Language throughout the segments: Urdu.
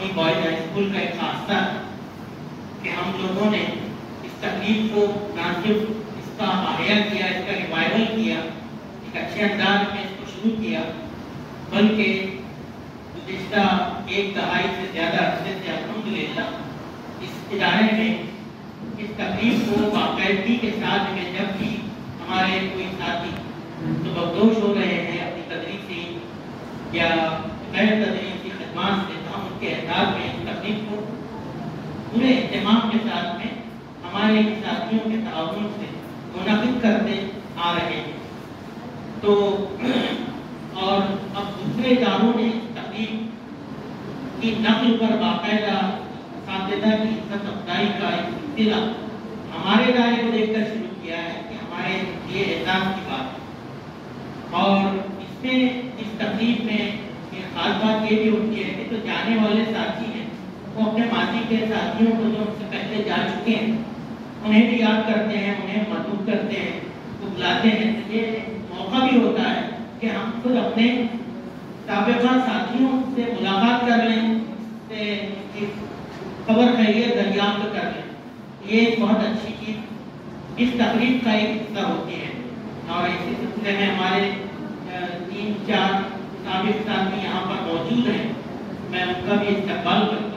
مدنی بوائز ہائی اسکول کا ایک حادثہ کہ ہم لوگوں نے اس تقریب کو نہ صرف اس کا احیاء کیا، اس کا ریوائول کیا، ایک اچھے انداز میں اس کو شروع کیا، بلکہ گزشتہ ایک دہائی سے زیادہ عرصے سے الحمدللہ اس ادارے میں اس تقریب کو باقاعدگی کے ساتھ میں جب بھی ہمارے کوئی ساتھی تبدوش ہو رہے ہیں اپنی تدریسی یا غیر تدریسی خدمات سے، تو ہم ان کے احساس میں اس تقریب کو پورے اہتمام کے ساتھ میں ہمارے ساتھیوں کے تعاون سے منعقد کرتے آ رہے ہیں۔ تو اور اب دوسرے اداروں نے اس تقریب کی نقل پر باقاعدہ اساتذہ کی عزت افزائی کا ایک سلسلہ ہمارے ادارے کو دیکھ کر شروع کیا ہے کہ ہمارے یہ اعزاز کی بات ہے۔ اور اس میں اس تقریب میں ایک خاص بات یہ بھی ہوتی ہے کہ جو جانے والے ساتھی ہیں وہ اپنے ماضی کے ساتھیوں کو جو ان سے پہلے جا چکے ہیں انہیں بھی یاد کرتے ہیں، انہیں مدعو کرتے ہیں، وہ بلاتے ہیں۔ تو یہ موقع بھی ہوتا ہے کہ ہم خود اپنے سابقہ ساتھیوں سے ملاقات کر لیں، سے ان کی خبر خیریت دریافت کر لیں۔ یہ ایک بہت اچھی چیز اس تقریب کا ایک حصہ ہوتی ہے۔ اور اسی سلسلے میں ہمارے 3-4 سابق ساتھی یہاں پر موجود ہیں، میں ان کا بھی استقبال کرتا ہوں۔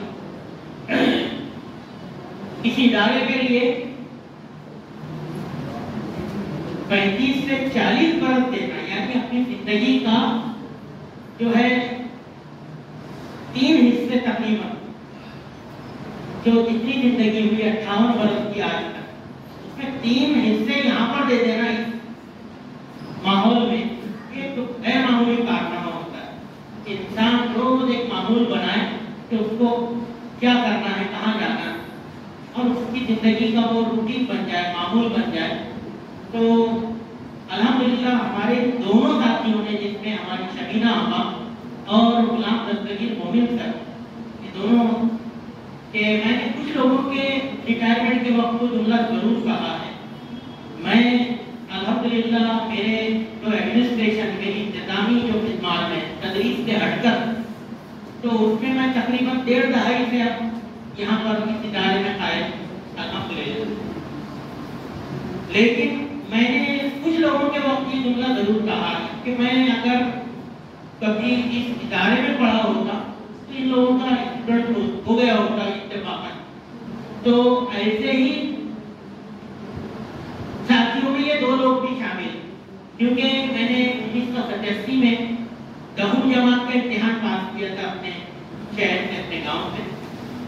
کسی ادارے کے لیے 35 سے 40 برس دینا، یعنی اپنی زندگی کا جو ہے 3 حصے تقریباً، جو جتنی زندگی ہوئی 58 برس کی آج تک، اس میں 3 حصے یہاں پر دے دینا اس ماحول میں، یہ تو غیر معمولی کارنامہ ہوتا ہے کہ انسان روز ایک معمول بنائے کہ اس کو کیا کرنا ہے، کہاں جانا ہے، اور اس کی زندگی کا وہ روٹین بن جائے، معمول بن جائے۔ تو الحمدللہ ہمارے دونوں ساتھیوں نے، جس میں ہماری شبینہ آپا اور غلام دستگیر مومن سر، یہ دونوں کہ میں نے کچھ لوگوں کے ریٹائرمنٹ کے وقت کو جملہ ضرور کہا ہے، میں الحمدللہ میرے جو ایڈمنسٹریشن، میری انتظامی جو خدمات ہیں تدریس سے ہٹ کر، تو اس میں میں تقریباً 1.5 دہائی سے اب یہاں پر اس ادارے میں قائم الحمدللہ۔ لیکن میں نے کچھ لوگوں کے وقت یہ جملہ ضرور کہا ہے کہ میں اگر کبھی اس ادارے میں پڑھا ہوتا تو ان لوگوں کا اسٹوڈنٹ ہو گیا ہوتا اتفاقاً۔ تو ایسے ہی ساتھیوں میں یہ 2 لوگ بھی شامل، کیونکہ میں نے 1987 میں 10ویں جماعت کا امتحان پاس کیا تھا اپنے شہر سے، اپنے گاؤں سے،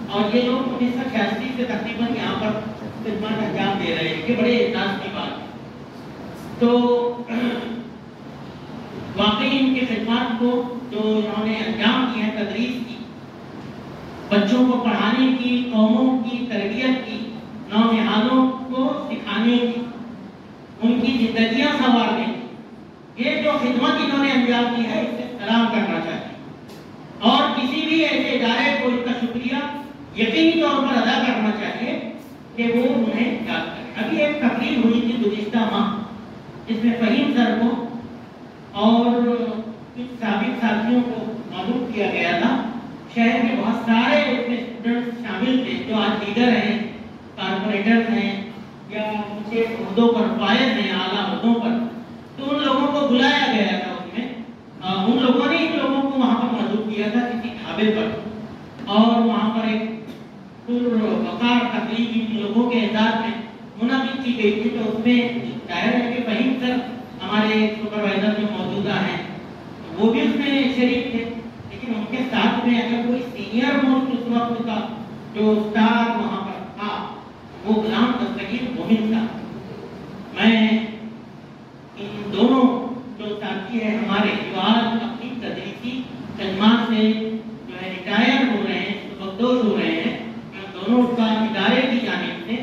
اور یہ لوگ 1986 سے تقریباً یہاں پر خدمات انجام دے رہے ہیں، یہ بڑے اعزاز کی بات ہے۔ تو واقعی ان کی خدمات کو جو انہوں نے انجام دی ہے، تدریس کی، بچوں کو پڑھانے کی، قوموں کی تربیت کی، نونہالوں کو سکھانے کی، ان کی زندگیاں سنوارنے کی، یہ جو خدمت انہوں نے انجام دی ہے اس سے سلام کرنا چاہیے، اور کسی بھی ایسے ادارے کو اس کا شکریہ یقینی طور پر ادا کرنا چاہیے کہ وہ انہیں یاد کریں۔ ابھی ایک تقریب ہوئی تھی گزشتہ ماہ، جس میں فہیم سر کو اور کچھ سابق ساتھیوں کو معلوم کیا گیا تھا۔ شہر میں بہت سارے اس میں اسٹوڈنٹس شامل تھے جو آج لیڈر ہیں، کارپوریٹرز ہیں، یا اونچے عہدوں پر فائز ہیں، اعلیٰ عہدوں پر۔ تو ان لوگوں کو بلایا گیا تھا، اس میں ان لوگوں نے ان لوگوں کو وہاں پر موجود کیا تھا کسی ڈھابے پر، اور وہاں پر ایک وقار تقریب ان لوگوں کے اعزاز میں منعقد کی گئی تھی۔ تو اس میں ظاہر ہے کہ فہیم سر ہمارے سپروائزر جو موجودہ ہیں وہ بھی اس میں شریک تھے، لیکن ان کے ساتھ میں اگر کوئی سینئر موسٹ اس وقت کا جو اسٹار وہاں پر تھا وہ غلام دستگیر مومن تھا۔ میں ان دونوں جو ساتھی ہیں ہمارے جو آج اپنی تدریسی خدمات سے جو ہے ریٹائر ہو رہے ہیں، تبدوش ہو رہے ہیں، میں دونوں کا ادارے کی جانب سے،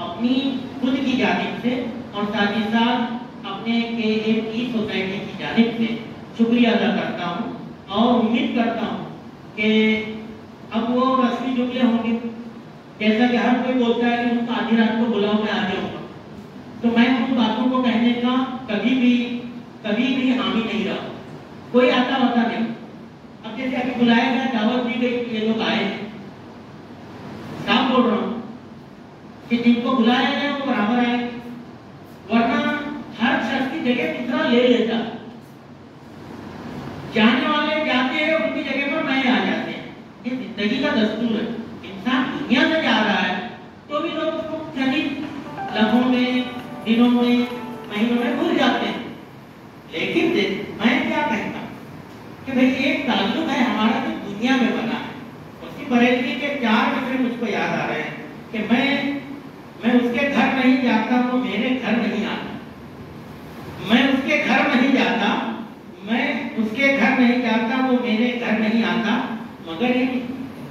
اپنی خود کی جانب سے، اور ساتھ ہی ساتھ اپنے KME سوسائٹی کی جانب سے شکریہ ادا کرتا ہوں، اور امید کرتا ہوں کہ اب وہ رسمی جملے ہوں گے، جیسا کہ ہر کوئی بولتا ہے کہ ان کو آدھی رات کو بلاؤ میں آ جاؤں گا، تو میں ان باتوں کو کہنے کا کبھی بھی حامی نہیں رہا، کوئی آتا ہوتا نہیں۔ اب جیسے ابھی بلایا گیا، دعوت دی گئی، یہ لوگ آئے ہیں، کہ جن کو بلایا جائے وہ برابر آئے، ورنہ ہر شخص کی جگہ دوسرا لے لیتا، جانے والے جاتے ہیں ان کی جگہ پر نئے آ جاتے ہیں۔ یہ زندگی کا دستور ہے۔ انسان دنیا سے جا رہا ہے تو بھی لوگ اس کو چند لمحوں میں، دنوں میں، مہینوں میں بھول جاتے ہیں۔ لیکن میں کیا کہتا ہوں کہ بھئی ایک تعلق ہے ہمارا جو دنیا میں بنا ہے۔ اس کی بریلوی کے 4 مصرے مجھ کو یاد آ رہے ہیں کہ میں اس کے گھر نہیں جاتا وہ میرے گھر نہیں آتا، میں اس کے گھر نہیں جاتا، میں اس کے گھر نہیں جاتا وہ میرے گھر نہیں آتا، مگر ان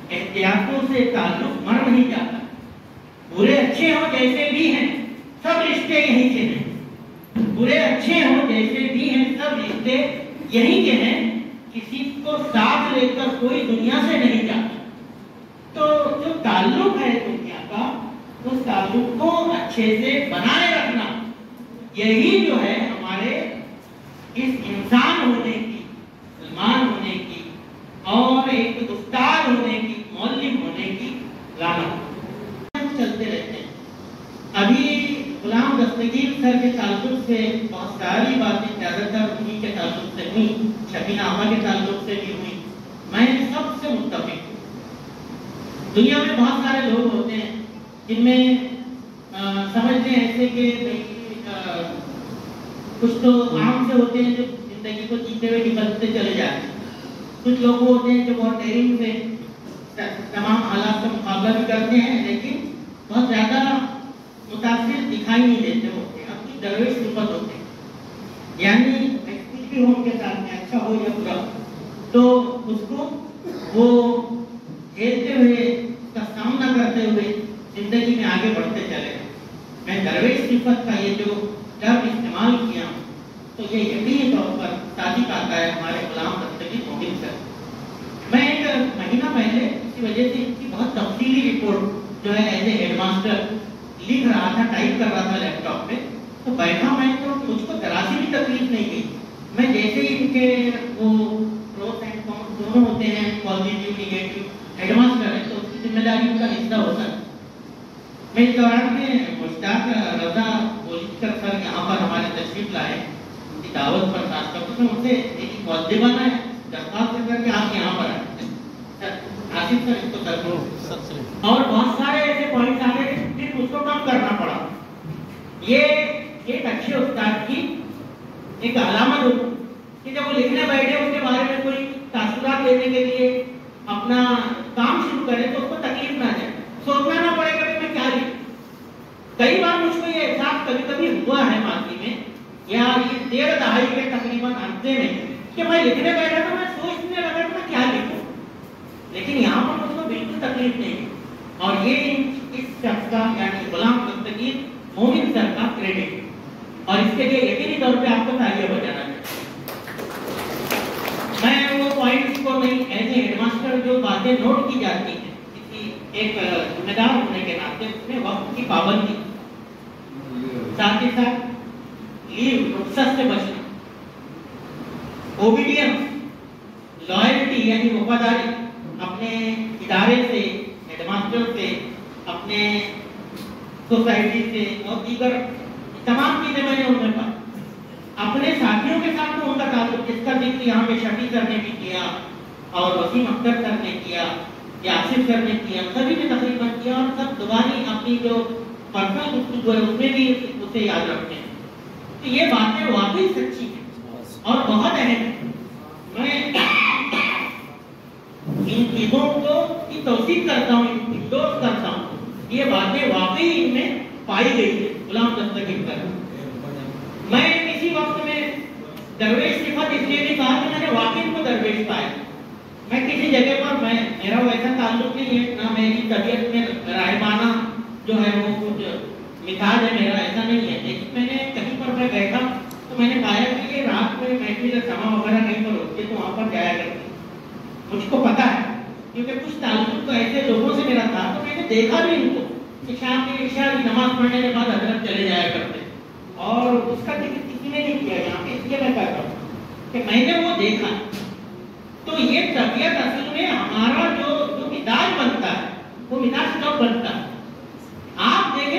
احتیاطوں سے تعلق مر نہیں جاتا۔ برے اچھے ہوں جیسے بھی ہیں سب رشتے یہیں کے ہیں، برے اچھے ہوں جیسے بھی ہیں سب رشتے یہیں کے ہیں، کسی کو ساتھ لے کر کوئی دنیا سے نہیں جاتا۔ تو جو تعلق ہے دنیا کا، اس تعلق کو اچھے سے بنائے رکھنا، یہی جو ہے ہمارے اس انسان ہونے کی، مسلمان ہونے کی اور ایک استاد ہونے کی، معلم ہونے کی علامت۔ چلتے رہتے ہیں۔ ابھی غلام دستگیر سر کے تعلق سے بہت ساری باتیں زیادہ تر انہی کے تعلق سے ہوئی، شبینہ آپا کے تعلق سے بھی ہوئی، میں سب سے متفق ہوں۔ دنیا میں بہت سارے لوگ ہوتے ہیں جن میں سمجھتے ہیں ایسے کہ کچھ تو عام سے ہوتے ہیں جو زندگی کو جیتے ہوئے نکلتے چلے جاتے ہیں، کچھ لوگ ہوتے ہیں جو بہت ڈیرنگ سے تمام حالات کا مقابلہ بھی کرتے ہیں لیکن بہت زیادہ متاثر دکھائی نہیں دیتے ہوتے، اپنی درویش صفت ہوتے ہیں، یعنی بھی ہو ان کے ساتھ میں اچھا ہو یا برا تو اس کو وہ جھیلتے ہوئے، اس کا سامنا کرتے ہوئے زندگی میں آگے بڑھتے چلے۔ میں درویش صفت کا یہ جو لفظ استعمال کیا تو یہ یقینی طور پر صادق آتا ہے ہمارے غلام دستگیر مومن سے۔ میں ایک مہینہ پہلے اسی وجہ سے ان کی بہت تفصیلی رپورٹ جو ہے ایز اے ہیڈ ماسٹر لکھ رہا تھا، ٹائپ کر رہا تھا لیپ ٹاپ پہ، تو بیٹھا میں تو مجھ کو ذرا سی بھی تکلیف نہیں ہوئی۔ میں جیسے ہی ان کے وہ پروس اینڈ کونس دونوں ہوتے ہیں، پازیٹیو نیگیٹو، ہیڈ ماسٹر ہے تو اس کی ذمہ داری ان کا حصہ ہوتا ہے۔ میں اس دوران میں مشتاق رضا بولکر سر یہاں پر ہمارے تشریف لائے، ان کی دعوت پر خاص طور پر ان سے ایک مقدمہ ہے درخواست کر کے آپ یہاں پر آئے آصف سر اس کو سر اور بہت سارے ایسے پوائنٹس آ گئے پھر اس کو کم کرنا پڑا۔ یہ ایک اچھے استاد کی ایک علامت ہوتی کہ جب وہ لکھنے بیٹھے اس کے بارے میں کوئی تاثرات لینے کے لیے اپنا کام شروع کرے تو اس کو تکلیف نہ جائے، سوچنا نہ پڑے گا کہ میں کیا لکھوں۔ کئی بار مجھ کو یہ احساس کبھی کبھی ہوا ہے ماضی میں یا یہ 1.5 دہائی کے تقریباً عرصے میں کہ میں لکھنے بیٹھا تو میں سوچنے لگا کہ میں کیا لکھوں، لیکن یہاں پر مجھ کو بالکل تکلیف نہیں، اور یہ اس شخص کا یعنی غلام دستگیر مومن سر کا کریڈٹ، اور اس کے لیے یقینی طور پہ آپ کو تالیاں بجانا چاہیے۔ میں وہ پوائنٹس کو نہیں ایز اے ہیڈ ماسٹر جو باتیں نوٹ کی جاتی ہیں کسی ایک ذمہ دار ہونے کے ناطے، اس میں وقت کی پابندی، ساتھ ہی ساتھ لیو رخصت سے بچنا، اوبیڈینس، لائلٹی یعنی وفاداری اپنے ادارے سے، ہیڈ ماسٹر سے، اپنے سوسائٹی سے اور دیگر تمام چیزیں میں نے ان میں پائی۔ اپنے ساتھیوں کے ساتھ تو ان کا تعلق جس کا ذکر یہاں پہ شفیع سر نے بھی کیا اور وسیم اختر سر نے کیا یا آصف سر نے کیا، سبھی نے تقریباً کیا، اور سب دوباری اپنی جو پرسنل گفتگو ہے اس میں بھی اسے یاد رکھتے ہیں۔ تو یہ باتیں واقعی سچی ہیں اور بہت اہم ہیں۔ میں ان چیزوں کو کی توثیق کرتا ہوں، انڈورس کرتا ہوں، یہ باتیں واقعی ان میں پائی گئی ہے غلام دستگیر سر۔ میں کسی وقت میں درویش صفت اس لیے بھی کہا کہ میں نے واقعی ان کو درویش پایا۔ میں کسی جگہ پر میرا ویسا تعلق نہیں ہے، نہ میری طبیعت میں راہبانہ جو ہے وہ کچھ مزاج ہے میرا، ایسا نہیں ہے، لیکن میں نے کہیں پر میں بیٹھا تو میں نے پایا کہ یہ رات میں محفل سما وغیرہ کہیں پر ہوتی ہے تو وہاں پر جایا کرتی، مجھ کو پتا ہے کیونکہ کچھ تعلق تو ایسے لوگوں سے میرا تھا، تو میں نے دیکھا بھی ان کو کہ شام کی عشاء کی نماز پڑھنے کے بعد حضرت چلے جایا کرتے، اور اس کا ذکر کسی نے نہیں کیا یہاں پہ، اس لیے میں کہتا ہوں کہ میں نے وہ دیکھا۔ تو یہ طبیعت اصل میں ہمارا جو مزاج بنتا ہے وہ مزاج کب بنتا ہے؟ آپ دیکھیں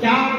4